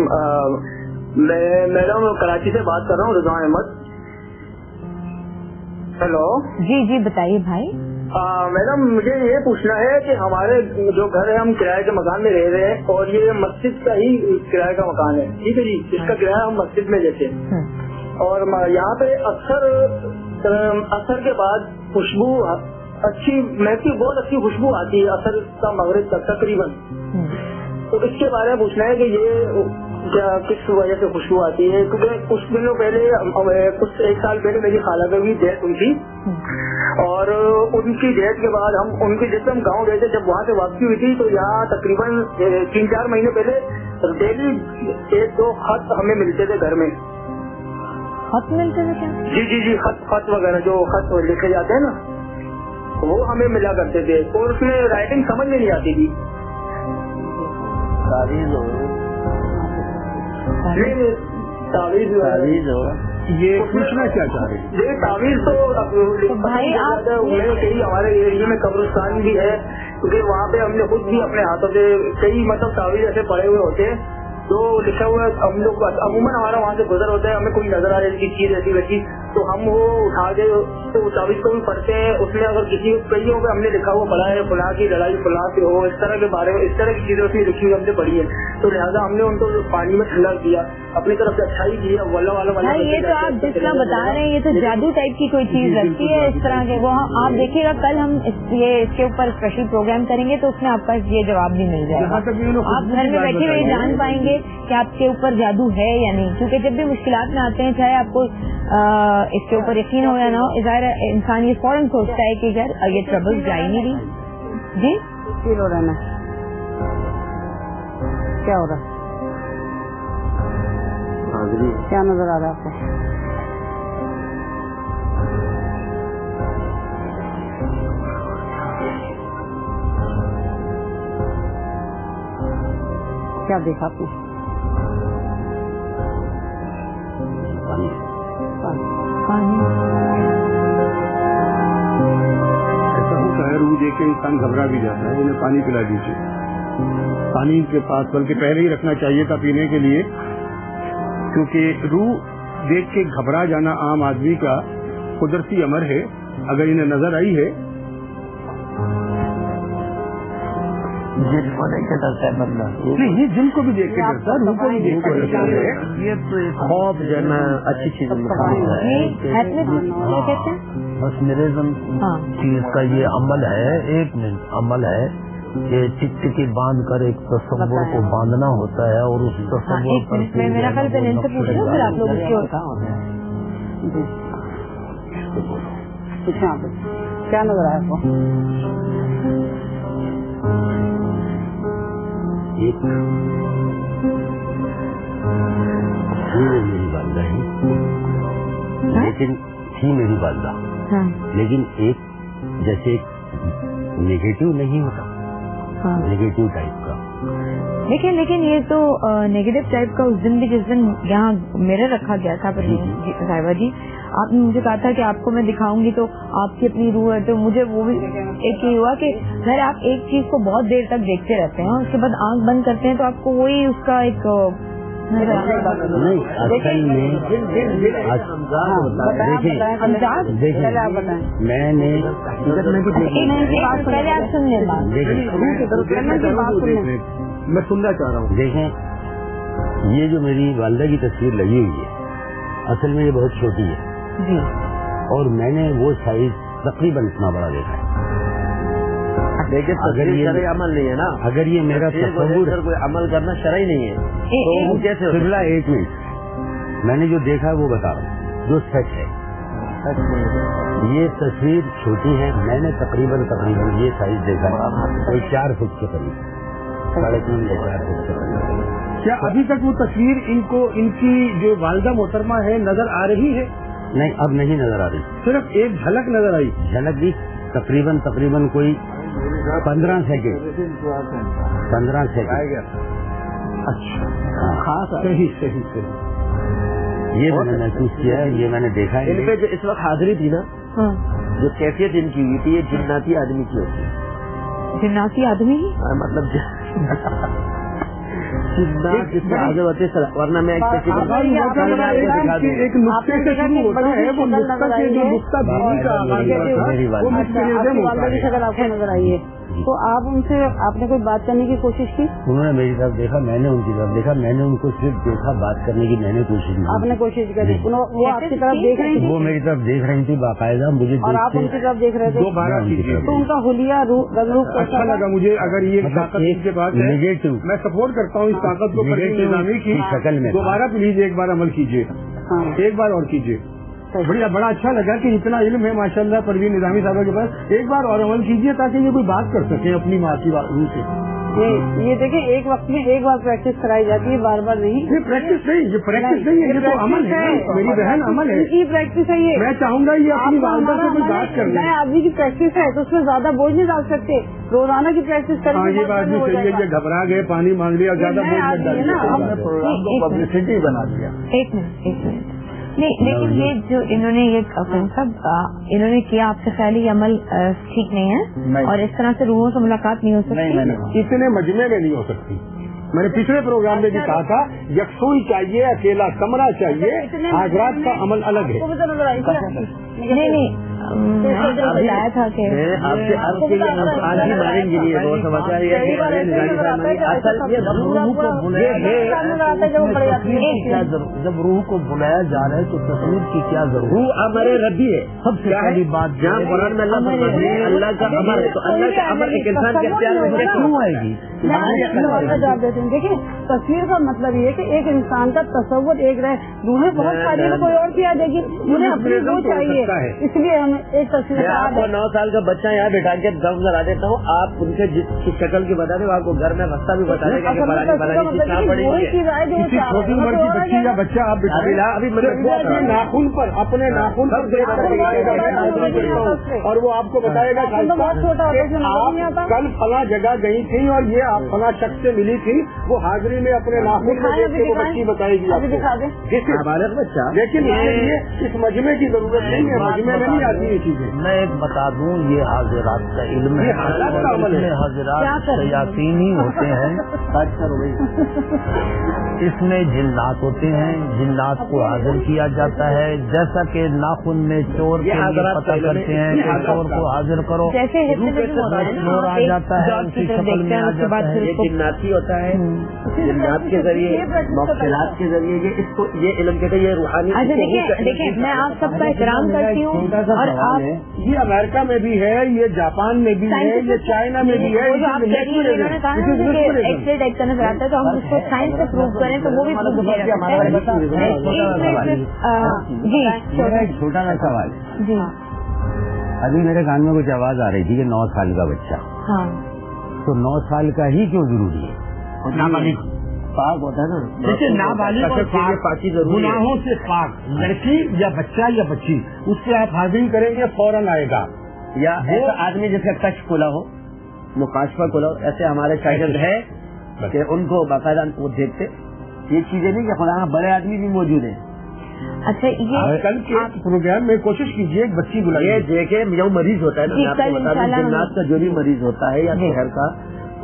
میڈم کراچی سے بات کر رہا ہوں, رضوان احمد. ہیلو جی جی بتائیے بھائی. میڈم مجھے یہ پوچھنا ہے کہ ہمارے جو گھر ہے ہم کرائے کے مکان میں رہ رہے ہیں اور یہ مسجد کا ہی کرائے کا مکان ہے, ٹھیک ہے جی, جس کا کرایہ ہم مسجد میں لیتے ہیں. اور یہاں پہ اثر کے بعد خوشبو اچھی محسوس, بہت اچھی خوشبو آتی ہے اثر کا مغرب تک تقریباً. تو اس کے بارے میں پوچھنا ہے کہ یہ کیا کس وجہ سے خوشبو آتی ہے, کیونکہ کچھ دنوں پہلے کچھ 1 سال پہلے میری خالہ کی ڈیتھ ہوئی تھی, اور ان کی ڈیتھ کے بعد ہم ان کے جیسے ہم گاؤں گئے تھے, جب وہاں سے واپسی ہوئی تھی تو یہاں تقریباً 3-4 مہینے پہلے ڈیلی 1-2 خط ہمیں ملتے تھے گھر میں. خط ملتے تھے؟ جی خط وغیرہ جو خط لکھے جاتے ہیں نا وہ ہمیں ملا کرتے تھے, اور اس میں رائٹنگ سمجھ میں نہیں آتی تھی. ये पूछना क्या चाह रहे हैं? ये तावीज तो भाई आप हमारे एरिया में कब्रिस्तान भी है, क्योंकि वहाँ पे हमने खुद भी अपने हाथों से कई मतलब तावीज ऐसे पड़े हुए होते हैं तो लिखा हुआ है। हम लोग अमूमन हमारा वहाँ से गुजर होता है, हमें कोई नजर आ रही चीज ऐसी वैसी तो हम वो उठा के तो तावीज को भी पढ़ते हैं। उसमें अगर किसी कईयों पे हमने लिखा हुआ पढ़ा है फलां की लड़ाई फलां से हो, इस तरह के बारे में इस तरह की चीजें उसमें लिखी हुई हमने पढ़ी है, तो लिहाजा हमने उनको पानी में ठंडा किया, अपनी तरफ से अच्छाई की है। वल्ला वाला ये तो आप जिस तरह बता रहे हैं ये तो जादू टाइप की कोई चीज लगती है इस तरह के। वो आप देखिएगा कल हम ये इसके ऊपर स्पेशल प्रोग्राम करेंगे तो उसमें आपका ये जवाब भी मिल जाएगा। आप घर में बैठे हुए जान पाएंगे कि आपके ऊपर जादू है या नहीं, क्योंकि जब भी मुश्किलात में आते हैं चाहे आपको इसके ऊपर यकीन हो या ना हो, ज़ाहिर इंसान ये फौरन सोचता है कि यार ये ट्रबल जा ही नहीं रही। जी फील हो रहा है ना, क्या हो रहा है, क्या नजर आ रहा है आपको? क्या देखा आपने? ऐसा होता है, रूह देख के इंसान घबरा भी जाता है, उन्हें पानी पिला दीजिए। पानी के पास बल्कि पहले ही रखना चाहिए था पीने के लिए, क्योंकि रूह देख के घबरा जाना आम आदमी का कुदरती अमर है। अगर इन्हें नजर आई है जिनको देख के डरता है बंदा, नहीं, ये जिनको भी देख के डरता है, रूह को भी देख के डरता है। ये तो खौफ जो है ना अच्छी चीज बस मेरे चीज का ये अमल है, एक मिनट अमल है कि टिकटिकी बांध कर एक तस्वीर को बांधना होता है और उस तस्वीर पर मेरा ख्याल से इनसे पूछ लो फिर आप लोग क्या नजर आया आपको? एक मेरी वालदा है, लेकिन थी मेरी वालदा, लेकिन एक जैसे नेगेटिव नहीं होता, नेगेटिव टाइप का। लेकिन ये तो नेगेटिव टाइप का उस दिन भी जिस दिन यहाँ मिरर रखा गया था साहिबा जी, आपने मुझे कहा था कि आपको मैं दिखाऊंगी तो आपकी अपनी रूह है, तो मुझे वो भी एक ये हुआ कि अगर आप एक चीज को बहुत देर तक देखते रहते हैं और उसके बाद आंख बंद करते हैं तो आपको वही उसका एक नहीं असल में देखिए मैंने पहले आप सुन लें, मैं सुनना चाह रहा हूँ। देखें ये जो मेरी वालदा की तस्वीर लगी हुई है असल में ये बहुत छोटी है जी, और मैंने वो साइज तकरीबन इतना बड़ा देखा है। देखिए अगर ये अमल नहीं है ना, अगर ये मेरा तस्वीर कोई अमल करना शरई नहीं है तो वो कैसे सिर्ला एक मिनट मैंने जो देखा है वो बता रहा हूँ जो सच है। ये तस्वीर छोटी है, मैंने तकरीबन ये साइज देखा है कोई 4 फुट के करीब, 3.5 या 4 फुट के करीब। क्या अभी तक वो तस्वीर इनको इनकी जो वालदा मोहतरमा है नजर आ रही है? नहीं अब नहीं नजर आ रही, सिर्फ एक झलक नजर आई। झलक भी तकरीबन कोई 15 सेकेंड। अच्छा खास सही। ये मैंने महसूस किया है, ये मैंने देखा है। इन पे जो इस वक्त हाजिरी थी ना, जो कैफियत इनकी हुई थी ये जिन्नाती आदमी की होती है। जिन्नाती आदमी मतलब जिससे आगे बढ़ते वरना मैं एक नुक्ते से शुरू होता है, वो नुक्ता से जो नुक्ता बीवी का आगाज हुआ था वो मिसकैरेज होता है। शक्ल आपको नजर आई है तो आप उनसे आपने कोई बात करने की कोशिश की? उन्होंने मेरी तरफ देखा, मैंने उनकी तरफ देखा, मैंने उनको सिर्फ देखा, बात करने की मैंने कोशिश की। आपने कोशिश करी, वो आपकी तरफ देख रही थी? वो मेरी तरफ देख रही थी बाकायदा मुझे, और आप उनकी तरफ देख रहे थे? तो उनका हुलिया रंग अच्छा लगा मुझे। अगर ये ताकत इसके पास है नेगेटिव, मैं सपोर्ट करता हूँ इस ताकत को निजामी की शक्ल में। दोबारा प्लीज एक बार अमल कीजिए, एक बार और कीजिए। बड़ा अच्छा लगा कि इतना इल्म है माशाल्लाह परवीन निजामी साहब के पास, एक बार और अमल कीजिए ताकि ये कोई बात कर सके अपनी माँ की रूह से। ये देखिए एक वक्त में एक बार प्रैक्टिस कराई जाती है, बार बार नहीं। ये प्रैक्टिस नहीं, ये प्रैक्टिस नहीं है, ये तो अमल है मेरी बहन, अमल है। ये प्रैक्टिस है ये। मैं चाहूंगा ये अपनी वालदा से कोई बात कर ले। आदमी की प्रैक्टिस है तो उसमें ज्यादा बोझ नहीं डाल सकते, रोजाना की प्रैक्टिस करें। हाँ ये बात भी सही है, ये घबरा गए पानी मांग लिया, ज्यादा बोझ मत डालिए, पब्लिसिटी बना दिया। एक मिनट नहीं, लेकिन ये जो इन्होंने ये इन्होंने किया, आपसे ख्याल ये अमल ठीक नहीं है और इस तरह से रूहों से मुलाकात नहीं हो सकती, इतने मजमे में नहीं हो सकती। मैंने पिछले प्रोग्राम में भी कहा था, यकसूई चाहिए, अकेला कमरा चाहिए, हाजरात का अमल अलग है। नहीं बताया था कि आपके अर्थ के लिए आज ही मारेंगे नहीं, वो समझा जब रूह को बुलाया जा रहा है तो तस्वीर की क्या जरूरत? रूह हमारे रब्बी है, सबसे पहली बात। जहाँ कुरान में अल्लाह का अमर है, तो अल्लाह का अमर एक इंसान के प्यार में क्यों आएगी? जवाब देते हैं। देखिए, तस्वीर का मतलब ये है कि एक इंसान का तस्वुर एक रहे, रूहें बहुत सारी कोई और किया देगी, उन्हें अपनी रूह चाहिए, इसलिए हम एक तस्वीर। आपको 9 साल का बच्चा यहाँ बैठा के दम करा देता हूँ, आप उनसे जिसकी शक्ल की बता दे, आपको घर में रास्ता भी बता देगा कि छोटी उम्र की बच्ची या बच्चा आप बिठा अभी नाखून पर, अपने नाखून पर, और वो आपको बताएगा आप कल फला जगह गई थी और ये आप फला शख्स से मिली थी, वो हाजिरी में अपने नाखून में देख के वो बच्ची बताएगी आपको बच्चा। लेकिन इस मजमे की जरूरत नहीं है, मजमे में नहीं आती ये चीजें। मैं एक बता दूं, ये हाजिरात का इल्म है, हाजिरात शयातीन ही होते हैं, इसमें जिन्नात होते हैं, जिन्नात को हाजिर किया जाता है, जैसा कि नाखून में चोर के लिए पता करते हैं कि चोर को हाजिर करो, चोर आ जाता है, उसकी शक्ल में आ जाता है। ये जिन्नाती होता है, जिन्नात के जरिए, मौक़िलात के जरिए, इसको ये इल्म कहते हैं, ये रूहानी। देखिए, मैं आप सबका एहतराम करती हूँ, और आप ये अमेरिका में भी है, ये जापान में भी है, ये चाइना में भी है। इन्होंने कहा एक्सरे टाइप का नजर आता है, तो हम उसको साइंस से प्रूव करें तो वो भी प्रूव किया जाता है। जी, एक छोटा सा सवाल जी। अभी मेरे कान में कुछ आवाज आ रही थी कि 9 साल का बच्चा, हाँ, तो 9 साल का ही क्यों जरूरी है? पाक होता है ना, देखिए नाबालिग और पाकी गुनाहों से पाक लड़की या बच्चा या बच्ची, उससे आप हाजिरी करेंगे फौरन आएगा। या ऐसा आदमी जिसका कश खुला हो, मुकाशफा खुला हो, ऐसे हमारे शागिर्द है कि उनको बाकायदा वो देखते, ये चीजें नहीं कि खुदा बड़े आदमी भी मौजूद है। अच्छा, ये कल के प्रोग्राम में कोशिश कीजिए एक बच्ची बुलाइए, देखे जो मरीज होता है ना, आपको बता दें, जिन्नात का जो भी मरीज होता है या शहर का,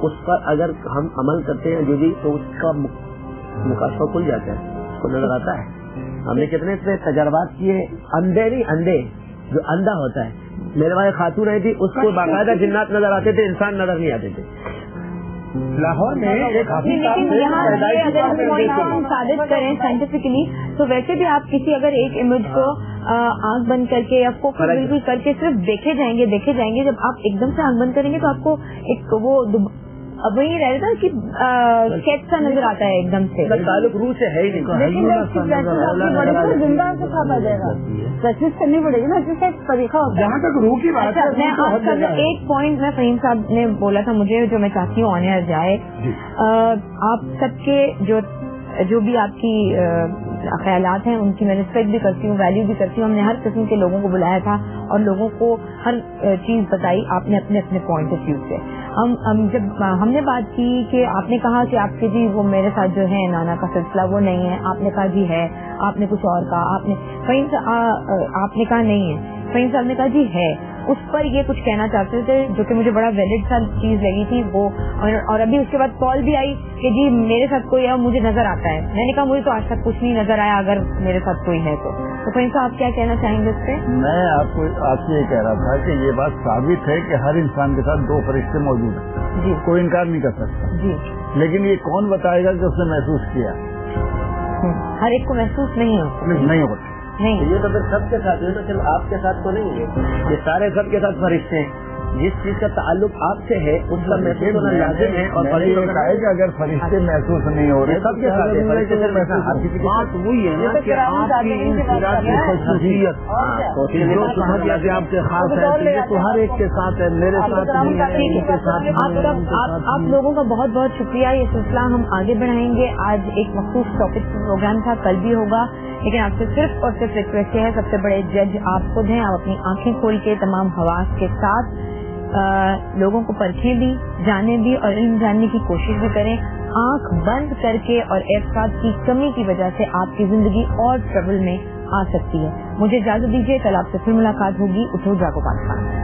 उस पर अगर हम अमल करते हैं जो भी, तो उसका मुकाशफा खुल जाता है, उसको नजर आता है। हमने कितने से तजर्बात किए, अंधे नहीं अंधे, जो अंधा होता है। मेरे वहाँ खातून आई थी, उसको बाकायदा जिन्नात नजर आते थे, इंसान नजर नहीं आते थे। लाहौर में एक साबित करें साइंटिफिकली, तो वैसे भी आप किसी अगर एक इमेज को आंख बंद करके या फोकस बिल्कुल करके सिर्फ देखे जाएंगे, जब आप एकदम से आंख बंद करेंगे तो आपको एक वो अब वही रहता है कि स्केच सा नजर आता है एकदम से, ताल्लुक रूह से है ही नहीं। जिंदा से खाता जाएगा, प्रैक्टिस करनी पड़ेगी ना, जिसका एक तरीका होता है। जहाँ तक रूह की बात है, मैं आपका एक पॉइंट में फहीम साहब ने बोला था मुझे, जो मैं चाहती हूँ ऑन एयर जाए। आप सबके जो भी आपकी ख्यालात हैं उनकी मैं रिस्पेक्ट भी करती हूँ, वैल्यू भी करती हूँ। हमने हर किस्म के लोगों को बुलाया था और लोगों को हर चीज बताई, आपने अपने अपने पॉइंट ऑफ व्यू से। हम जब हमने बात की कि आपने कहा कि आपके जी वो मेरे साथ जो है नाना का सिलसिला वो नहीं है, आपने कहा जी है, आपने कुछ और कहा, आपने कहा नहीं है, फहीम साहब ने कहा जी है। उस पर ये कुछ कहना चाहते थे जो कि मुझे बड़ा वैलिड सा चीज लगी थी वो, और अभी उसके बाद कॉल भी आई कि जी मेरे साथ कोई है, मुझे नजर आता है। मैंने कहा मुझे तो आज तक कुछ नहीं नजर आया, अगर मेरे साथ कोई है तो फहीम साहब आप क्या कहना चाहेंगे इस पे? मैं आपसे ये कह रहा था कि ये बात साबित है कि हर इंसान के साथ 2 फरिश्ते मौजूद हैं जी, कोई इनकार नहीं कर सकता जी, लेकिन ये कौन बताएगा कि उसने महसूस किया? हर एक को महसूस नहीं होता, नहीं होता नहीं। ये तो फिर सबके साथ है ना, चलो आपके साथ तो नहीं है, ये सारे सबके साथ फरिश्ते हैं। जिस चीज का ताल्लुक आपसे है उसका महसूस होना लाजिम है। और अगर फरिश्ते महसूस नहीं हो रहे सबके साथ बात वही है ना कि आपकी आपके खास है तो हर एक के साथ है, मेरे साथ नहीं है। आप लोगों का बहुत बहुत शुक्रिया। ये सिलसिला हम आगे बढ़ाएंगे। आज एक मखसूस टॉपिक प्रोग्राम था, कल भी होगा, लेकिन आपसे सिर्फ और सिर्फ रिक्वेस्ट है, सबसे बड़े जज आप खुद हैं, आप अपनी आंखें खोल के तमाम हवास के साथ लोगों को परखें भी, जाने भी और इल्म जानने की कोशिश भी करें। आंख बंद करके और एहसास की कमी की वजह से आपकी जिंदगी और ट्रबल में आ सकती है. मुझे इजाजत दीजिए, कल आपसे फिर मुलाकात होगी. उठो जागो पाकिस्तान.